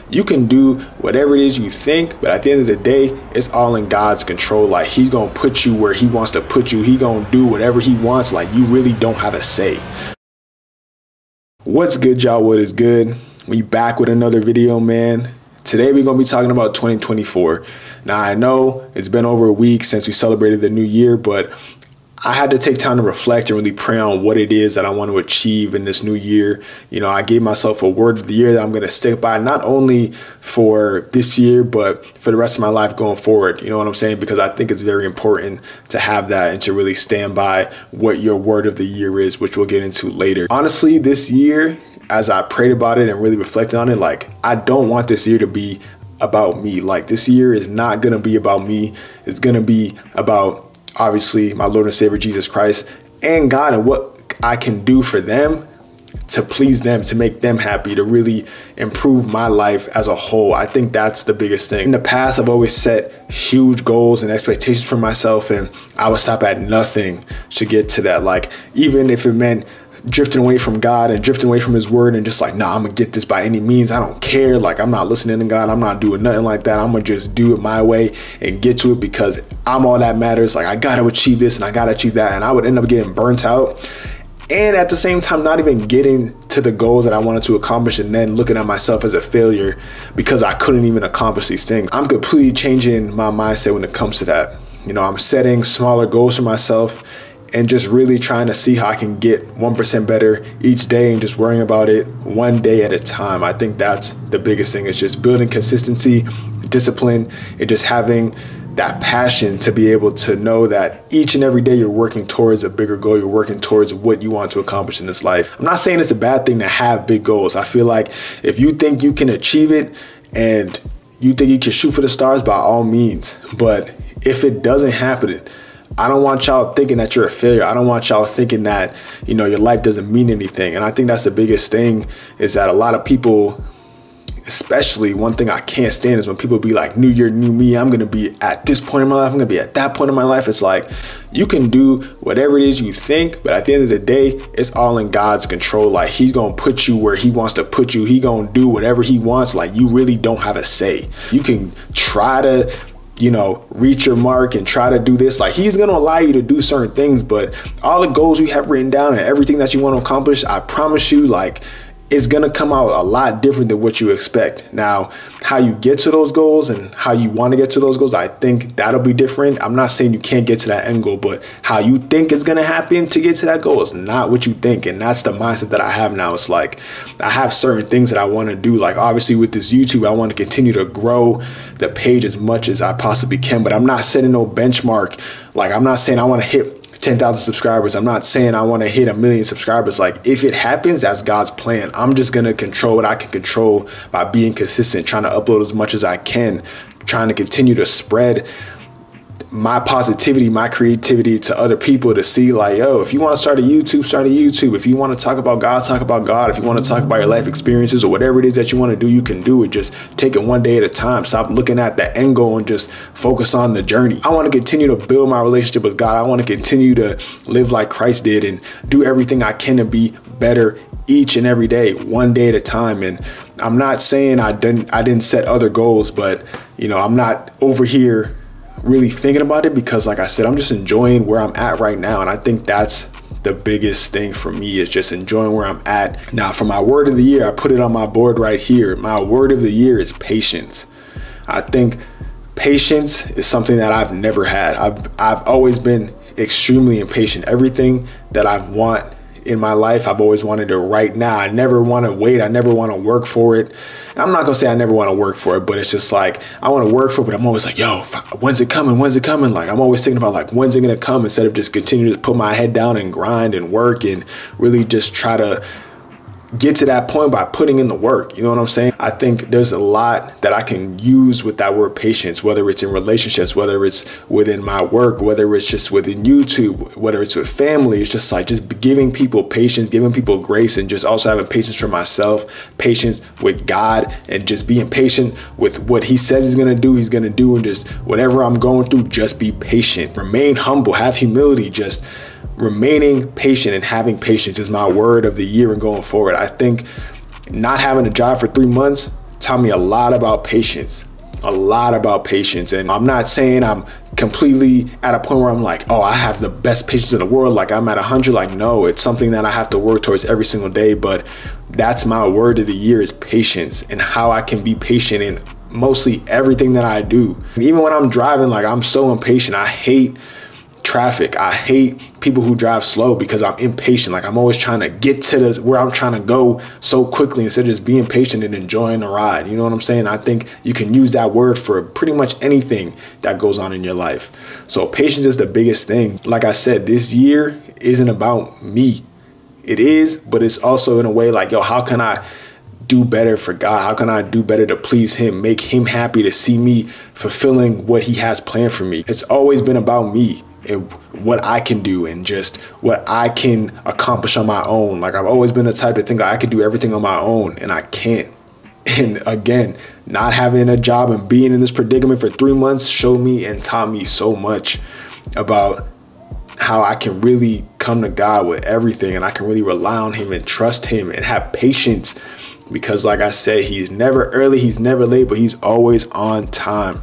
you can do whatever it is you think, but at the end of the day, it's all in God's control. Like, he's gonna put you where he wants to put you. He gonna do whatever he wants. Like, you really don't have a say. What's good, y'all? What is good? We back with another video, man. Today we're gonna be talking about 2024. Now, I know it's been over a week since we celebrated the new year, but I had to take time to reflect and really pray on what it is that I want to achieve in this new year. You know, I gave myself a word of the year that I'm going to stick by, not only for this year, but for the rest of my life going forward. You know what I'm saying? Because I think it's very important to have that and to really stand by what your word of the year is, which we'll get into later. Honestly, this year, as I prayed about it and really reflected on it, like, I don't want this year to be about me. Like, this year is not going to be about me. It's going to be about, obviously, my Lord and Savior, Jesus Christ, and God, and what I can do for them to please them, to make them happy, to really improve my life as a whole. I think that's the biggest thing. In the past, I've always set huge goals and expectations for myself, and I would stop at nothing to get to that. Like, even if it meant drifting away from God and drifting away from his word and just like, nah, I'm gonna get this by any means. I don't care. Like, I'm not listening to God. I'm not doing nothing like that. I'm gonna just do it my way and get to it because I'm all that matters. Like, I gotta achieve this and I gotta achieve that. And I would end up getting burnt out. And at the same time, not even getting to the goals that I wanted to accomplish, and then looking at myself as a failure because I couldn't even accomplish these things. I'm completely changing my mindset when it comes to that. You know, I'm setting smaller goals for myself and just really trying to see how I can get 1% better each day and just worrying about it one day at a time. I think that's the biggest thing. It's just building consistency, discipline, and just having that passion to be able to know that each and every day you're working towards a bigger goal. You're working towards what you want to accomplish in this life. I'm not saying it's a bad thing to have big goals. I feel like if you think you can achieve it and you think you can shoot for the stars, by all means. But if it doesn't happen, I don't want y'all thinking that you're a failure. I don't want y'all thinking that, you know, your life doesn't mean anything. And I think that's the biggest thing, is that a lot of people, especially one thing I can't stand is when people be like, new year, new me. I'm going to be at this point in my life. I'm going to be at that point in my life. It's like, you can do whatever it is you think, but at the end of the day, it's all in God's control. Like, he's going to put you where he wants to put you. He going to do whatever he wants. Like, you really don't have a say. You can try to, you know, reach your mark and try to do this. Like, he's going to allow you to do certain things, but all the goals you have written down and everything that you want to accomplish, I promise you, like, it's going to come out a lot different than what you expect. Now, how you get to those goals and how you want to get to those goals, I think that'll be different. I'm not saying you can't get to that end goal, but how you think is going to happen to get to that goal is not what you think. And that's the mindset that I have now. It's like, I have certain things that I want to do. Like, obviously with this YouTube, I want to continue to grow the page as much as I possibly can, but I'm not setting no benchmark. Like, I'm not saying I want to hit 10,000 subscribers. I'm not saying I want to hit 1 million subscribers. Like, if it happens, that's God's plan. I'm just going to control what I can control by being consistent, trying to upload as much as I can, trying to continue to spread my positivity, my creativity to other people to see, like, yo, if you want to start a YouTube, start a YouTube. If you want to talk about God, talk about God. If you want to talk about your life experiences or whatever it is that you want to do, you can do it. Just take it one day at a time. Stop looking at the end goal and just focus on the journey. I want to continue to build my relationship with God. I want to continue to live like Christ did and do everything I can to be better each and every day, one day at a time. And I'm not saying I didn't set other goals, but, you know, I'm not over here really thinking about it because, like I said, I'm just enjoying where I'm at right now. And I think that's the biggest thing for me, is just enjoying where I'm at. Now, for my word of the year, I put it on my board right here. My word of the year is patience. I think patience is something that I've never had. I've always been extremely impatient. Everything that I want in my life, I've always wanted it right now. I never want to wait. I never want to work for it. And I'm not going to say I never want to work for it, but it's just like, I want to work for it, but I'm always like, yo, when's it coming? When's it coming? Like, I'm always thinking about, like, when's it going to come, instead of just continue to put my head down and grind and work and really just try to get to that point by putting in the work. You know what I'm saying? I think there's a lot that I can use with that word patience, whether it's in relationships, whether it's within my work, whether it's just within YouTube, whether it's with family. It's just like, just giving people patience, giving people grace, and just also having patience for myself, patience with God, and just being patient with what he says he's going to do, and just whatever I'm going through, just be patient, remain humble, have humility. Just remaining patient and having patience is my word of the year and going forward. I think not having a job for 3 months taught me a lot about patience. A lot about patience. And I'm not saying I'm completely at a point where I'm like, oh, I have the best patience in the world, like I'm at 100. Like, no, it's something that I have to work towards every single day. But that's my word of the year, is patience, and how I can be patient in mostly everything that I do. Even when I'm driving, like, I'm so impatient. I hate traffic. I hate people who drive slow because I'm impatient. Like, I'm always trying to get to where I'm trying to go so quickly instead of just being patient and enjoying the ride. You know what I'm saying? I think you can use that word for pretty much anything that goes on in your life. So patience is the biggest thing. Like I said, this year isn't about me. It is, but it's also in a way like, yo, how can I do better for God? How can I do better to please him, make him happy, to see me fulfilling what he has planned for me? It's always been about me and what I can do and just what I can accomplish on my own. Like, I've always been the type to think I could do everything on my own, and I can't. And again, not having a job and being in this predicament for 3 months showed me and taught me so much about how I can really come to God with everything, and I can really rely on him and trust him and have patience, because like I said, he's never early, he's never late, but he's always on time.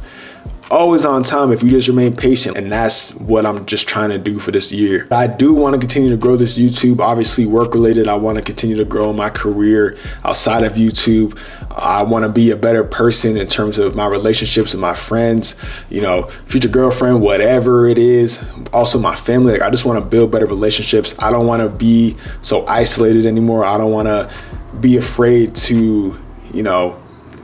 Always on time if you just remain patient. And that's what I'm just trying to do for this year. I do want to continue to grow this YouTube, obviously work related. I want to continue to grow my career outside of YouTube. I want to be a better person in terms of my relationships with my friends, you know, future girlfriend, whatever it is. Also my family. Like, I just want to build better relationships. I don't want to be so isolated anymore. I don't want to be afraid to, you know,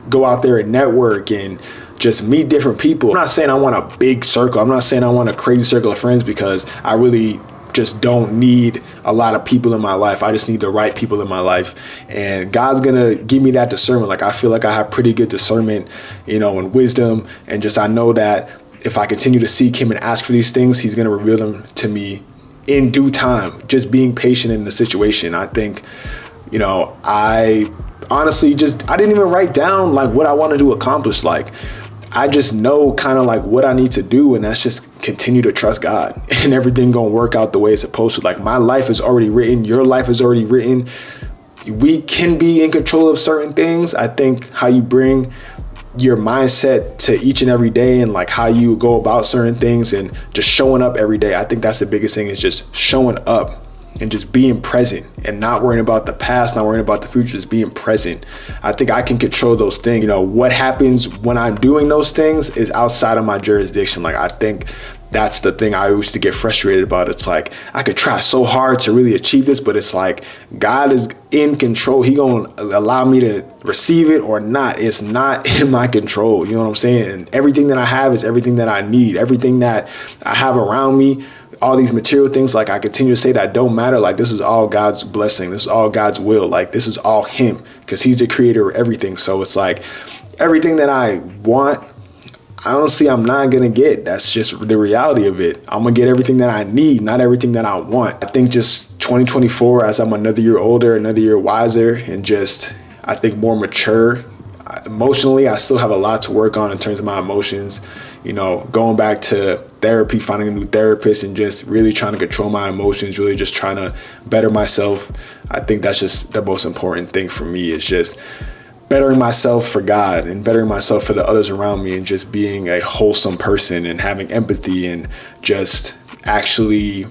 go out there and network and just meet different people. I'm not saying I want a big circle. I'm not saying I want a crazy circle of friends, because I really just don't need a lot of people in my life. I just need the right people in my life. And God's gonna give me that discernment. Like, I feel like I have pretty good discernment, you know, and wisdom. And just, I know that if I continue to seek him and ask for these things, he's gonna reveal them to me in due time. Just being patient in the situation. I think, you know, I honestly I didn't even write down like what I wanted to accomplish. Like, I just know kind of like what I need to do, and that's just continue to trust God, and everything gonna work out the way it's supposed to. Like, my life is already written, your life is already written. We can be in control of certain things. I think how you bring your mindset to each and every day, and like how you go about certain things, and just showing up every day. I think that's the biggest thing, is just showing up and just being present and not worrying about the past, not worrying about the future, just being present. I think I can control those things. You know, what happens when I'm doing those things is outside of my jurisdiction. Like, I think that's the thing I used to get frustrated about. It's like, I could try so hard to really achieve this, but it's like, God is in control. He gonna allow me to receive it or not. It's not in my control. You know what I'm saying? And everything that I have is everything that I need. Everything that I have around me, all these material things, like, I continue to say that don't matter. Like, this is all God's blessing. This is all God's will. Like, this is all him, because he's the creator of everything. So it's like, everything that I want, honestly, I'm not gonna get. That's just the reality of it. I'm gonna get everything that I need, not everything that I want. I think just 2024, as I'm another year older, another year wiser, and just, I think, more mature. Emotionally, I still have a lot to work on in terms of my emotions. You know, going back to therapy, finding a new therapist, and just really trying to control my emotions, really just trying to better myself. I think that's just the most important thing for me, is just bettering myself for God and bettering myself for the others around me, and just being a wholesome person and having empathy and just actually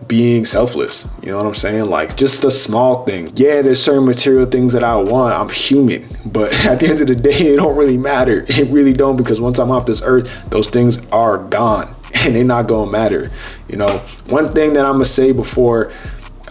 being selfless. You know what I'm saying? Like, just the small things. Yeah, there's certain material things that I want. I'm human, but at the end of the day, it don't really matter. It really don't, because once I'm off this earth, those things are gone and they're not gonna matter. You know, one thing that I'm gonna say before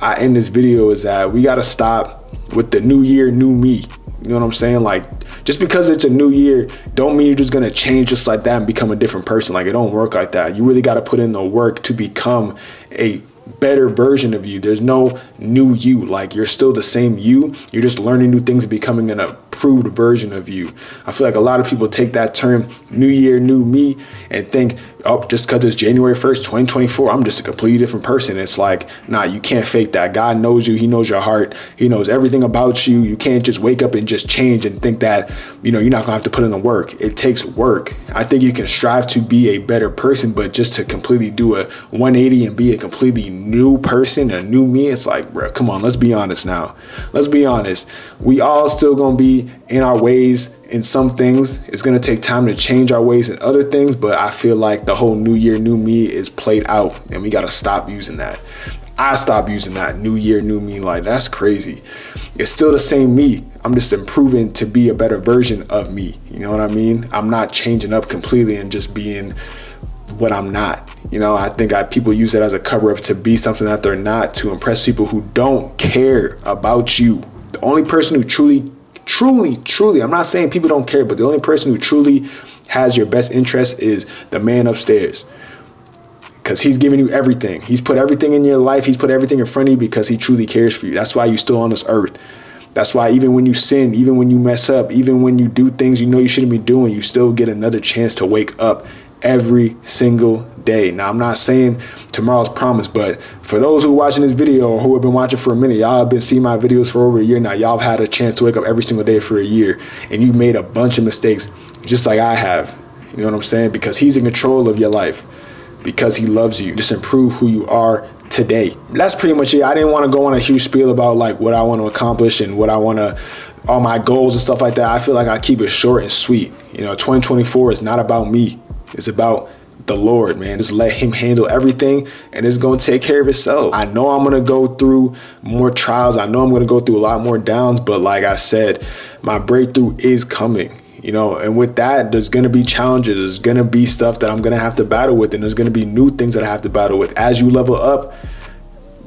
I end this video is that we gotta stop with the new year, new me. You know what I'm saying? Like, just because it's a new year, don't mean you're just gonna change just like that and become a different person. Like, it don't work like that. You really gotta put in the work to become a better version of you. There's no new you. Like, you're still the same you. You're just learning new things and becoming an improved version of you. I feel like a lot of people take that term, new year, new me, and think, oh, just because it's January 1st, 2024, I'm just a completely different person. It's like, nah, you can't fake that. God knows you. He knows your heart. He knows everything about you. You can't just wake up and just change and think that, you know, you're not gonna have to put in the work. It takes work. I think you can strive to be a better person, but just to completely do a 180 and be a completely new person, a new me, it's like, bro, come on, let's be honest now. Let's be honest. We all still gonna be be in our ways in some things. It's going to take time to change our ways in other things, but I feel like the whole new year, new me is played out, and we got to stop using that. I stopped using that new year, new me. Like, that's crazy. It's still the same me. I'm just improving to be a better version of me. You know what I mean? I'm not changing up completely and just being what I'm not. You know, I think people use it as a cover up to be something that they're not, to impress people who don't care about you. The only person who truly, I'm not saying people don't care, but the only person who truly has your best interest is the man upstairs. Because he's giving you everything. He's put everything in your life. He's put everything in front of you because he truly cares for you. That's why you're still on this earth. That's why even when you sin, even when you mess up, even when you do things you know you shouldn't be doing, you still get another chance to wake up every single day. Now, I'm not saying tomorrow's promised, but for those who are watching this video or who have been watching for a minute, y'all have been seeing my videos for over a year now. Y'all have had a chance to wake up every single day for a year, and you made a bunch of mistakes just like I have. You know what I'm saying? Because he's in control of your life, because he loves you. Just improve who you are today. That's pretty much it. I didn't want to go on a huge spiel about like what I want to accomplish and what I want to, all my goals and stuff like that. I feel like I keep it short and sweet. You know, 2024 is not about me. It's about the Lord, man. Just let him handle everything, and it's going to take care of itself. I know I'm going to go through more trials. I know I'm going to go through a lot more downs, but like I said, my breakthrough is coming. You know, and with that, there's going to be challenges. There's going to be stuff that I'm going to have to battle with, and there's going to be new things that I have to battle with. As you level up,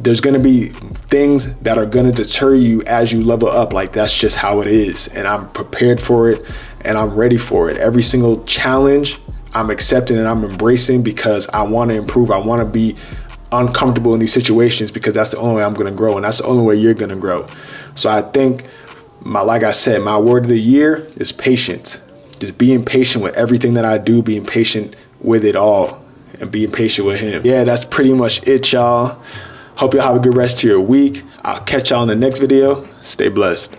there's going to be things that are going to deter you as you level up. Like, that's just how it is. And I'm prepared for it, and I'm ready for it. Every single challenge I'm accepting and I'm embracing, because I want to improve. I want to be uncomfortable in these situations, because that's the only way I'm going to grow, and that's the only way you're going to grow. So I think, like I said, my word of the year is patience. Just being patient with everything that I do, being patient with it all, and being patient with him. Yeah, that's pretty much it, y'all. Hope y'all have a good rest of your week. I'll catch y'all in the next video. Stay blessed.